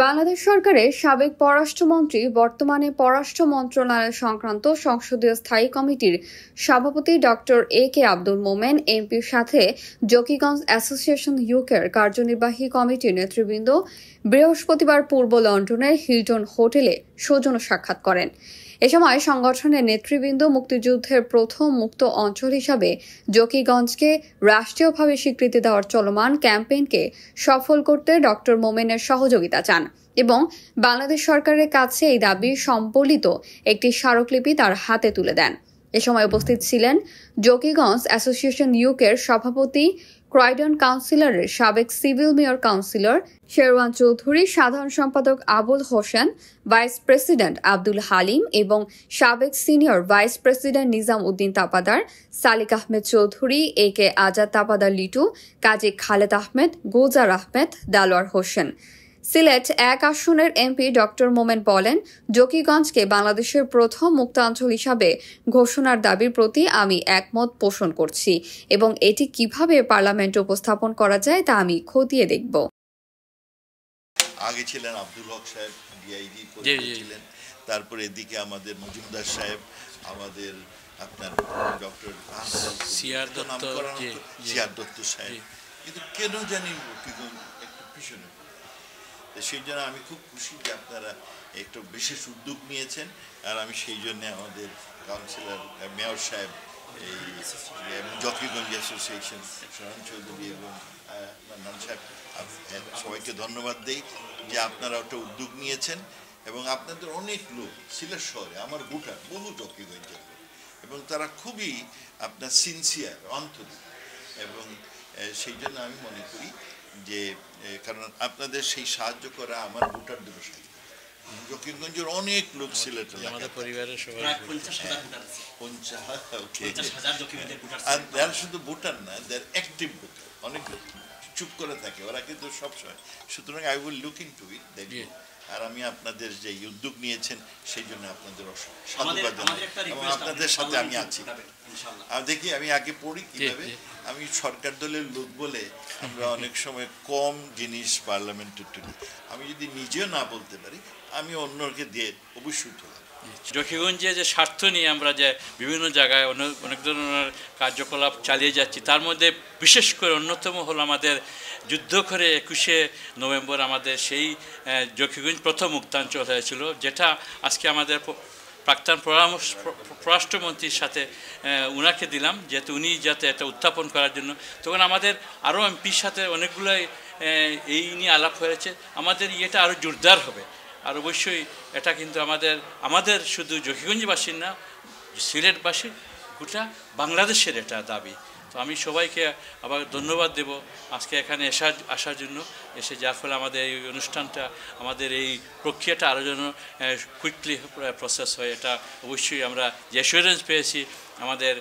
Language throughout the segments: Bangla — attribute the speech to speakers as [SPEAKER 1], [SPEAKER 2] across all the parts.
[SPEAKER 1] বাংলাদেশ সরকারের সাবেক পররাষ্ট্রমন্ত্রী বর্তমানে পররাষ্ট্র মন্ত্রণালয় সংক্রান্ত সংসদীয় স্থায়ী কমিটির সভাপতি ডক্টর এ কে আব্দুল মোমেন এমপির সাথে জকিগঞ্জ অ্যাসোসিয়েশন ইউকের কার্যনির্বাহী কমিটির নেতৃবৃন্দ বৃহস্পতিবার পূর্ব লন্ডনের হিলটন হোটেলে সৌজন্য সাক্ষাৎ করেন। এ সময় সংগঠনের নেতৃবৃন্দ মুক্তিযুদ্ধের প্রথম মুক্ত অঞ্চল হিসাবে জকিগঞ্জকে রাষ্ট্রীয়ভাবে স্বীকৃতি দেওয়ার চলমান ক্যাম্পেইনকে সফল করতে ডক্টর মোমেনের সহযোগিতা চান এবং বাংলাদেশ সরকারের কাছে এই দাবি সম্বলিত একটি স্মারকলিপি তার হাতে তুলে দেন। এ সময় উপস্থিত ছিলেন জকিগঞ্জ অ্যাসোসিয়েশন ইউকের সভাপতি ক্রয়ডন কাউন্সিলরের সাবেক civil mayor councillor Sherwan Chowdhury, সাধারণ সম্পাদক আবুল হোসেন, ভাইস প্রেসিডেন্ট আব্দুল হালিম এবং সাবেক senior vice president Nizam Uddin Tapadar, Salik Ahmed Chowdhury, A K Azad Tapadar Litu, Kazi Khaled Ahmed, Gulzar Ahmed, Delwar Hossain. Sylhet ১ আসনের এমপি ডক্টর মোমেন বলেন, জকিগঞ্জকে বাংলাদেশের প্রথম মুক্তাঞ্চল হিসাবে ঘোষণার দাবির প্রতি আমি একমত পোষণ করছি এবং এটি কিভাবে পার্লামেন্টে উপস্থাপন করা যায় তা আমি খতিয়ে দেখব।
[SPEAKER 2] আগে ছিলেন আব্দুল হক সাহেব, ডিআইজি ছিলেন, তারপরে এদিকে আমাদের মজুমদার সাহেব, আমাদের আপনার ডক্টর সিআর দত্ত সাহেব, কিন্তু কেন জানি একটু পিছনে। সেই জন্য আমি খুব খুশি যে আপনারা একটু বিশেষ উদ্যোগ নিয়েছেন, আর আমি সেই জন্য আমাদের কাউন্সিলর মেয়র সাহেব, এই জকিগঞ্জ অ্যাসোসিয়েশন শরণ চৌধুরী এবং নান সাহেব সবাইকে ধন্যবাদ দেই যে আপনারা একটা উদ্যোগ নিয়েছেন এবং আপনাদের অনেক লোক সিলেট শহরে আমার ভোটার বহু জকিগঞ্জের লোক এবং তারা খুবই আপনার সিনসিয়ার, আন্তরিক, এবং সেই জন্য আমি মনে করি যে কারণ আপনাদের সেই সাহায্য করা আমার ভোটারদেরও সাহায্য। জকিগঞ্জের অনেক লোক সিলেটে, আমাদের পরিবারের সবাই 50,000 শুধু ভোটার না, দেয়ার অ্যাক্টিভ ভোটার, অনেক চুপ করে থাকে ওরা কিন্তু সবসময়। সুতরাং আই উইল লুক ইনটু ইট, দেখব। আর আমি আপনাদের যে উদ্যোগ নিয়েছেন সেই জন্য আপনাদের সাধুবাদ জানাই এবং আপনাদের সাথে আমি আছি। দেখি আমি আগে পড়ি কিভাবে আমি সরকার দলের লোক বলে আমরা অনেক সময় কম জিনিস পার্লামেন্টে তুলি। আমি যদি নিজেও না বলতে পারি আমি অন্যকে দিয়ে অবশ্যই তুলি।
[SPEAKER 3] জকিগঞ্জে যে স্বার্থ নিয়ে আমরা যে বিভিন্ন জায়গায় অনেক ধরনের কার্যকলাপ চালিয়ে যাচ্ছি, তার মধ্যে বিশেষ করে অন্যতম হলো আমাদের যুদ্ধ করে 21শে নভেম্বর আমাদের সেই জকিগঞ্জ প্রথম মুক্তাঞ্চল হয়েছিল, যেটা আজকে আমাদের প্রাক্তন পররাষ্ট্রমন্ত্রীর সাথে উনাকে দিলাম, যেহেতু উনি যাতে এটা উত্থাপন করার জন্য। তখন আমাদের আরও এমপির সাথে অনেকগুলোই এই নিয়ে আলাপ হয়েছে, আমাদের ইয়েটা আরও জোরদার হবে। আর অবশ্যই এটা কিন্তু আমাদের শুধু জকিগঞ্জবাসীর না, সিলেটবাসী, গোটা বাংলাদেশের এটা দাবি। তো আমি সবাইকে আবার ধন্যবাদ দেব আজকে এখানে আসার জন্য, এসে যার ফলে আমাদের এই অনুষ্ঠানটা, আমাদের এই প্রক্রিয়াটা আরও যেন কুইকলি প্রসেস হয়। এটা অবশ্যই আমরা যে অ্যাসুরেন্স পেয়েছি আমাদের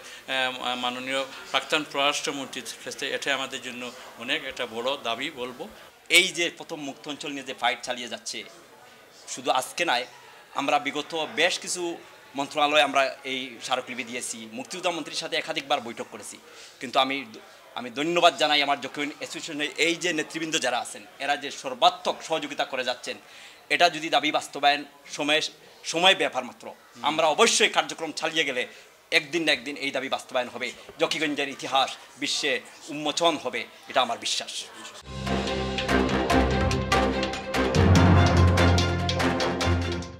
[SPEAKER 3] মাননীয় প্রাক্তন পররাষ্ট্রমন্ত্রীর ক্ষেত্রে, এটা আমাদের জন্য অনেক একটা বড় দাবি বলবো।
[SPEAKER 4] এই যে প্রথম মুক্ত অঞ্চল নিয়ে যে ফাইট চালিয়ে যাচ্ছে, শুধু আজকে নয়, আমরা বিগত বেশ কিছু মন্ত্রণালয়ে আমরা এই স্মারকলিপি দিয়েছি, মুক্তিযোদ্ধা মন্ত্রীর সাথে একাধিকবার বৈঠক করেছি। কিন্তু আমি ধন্যবাদ জানাই আমার জকিগঞ্জ অ্যাসোসিয়েশনের এই যে নেতৃবৃন্দ যারা আছেন, এরা যে সর্বাত্মক সহযোগিতা করে যাচ্ছেন। এটা যদি দাবি বাস্তবায়ন সময় ব্যাপার মাত্র, আমরা অবশ্যই কার্যক্রম চালিয়ে গেলে একদিন না একদিন এই দাবি বাস্তবায়ন হবে, জকিগঞ্জের ইতিহাস বিশ্বে উন্মোচন হবে, এটা আমার বিশ্বাস।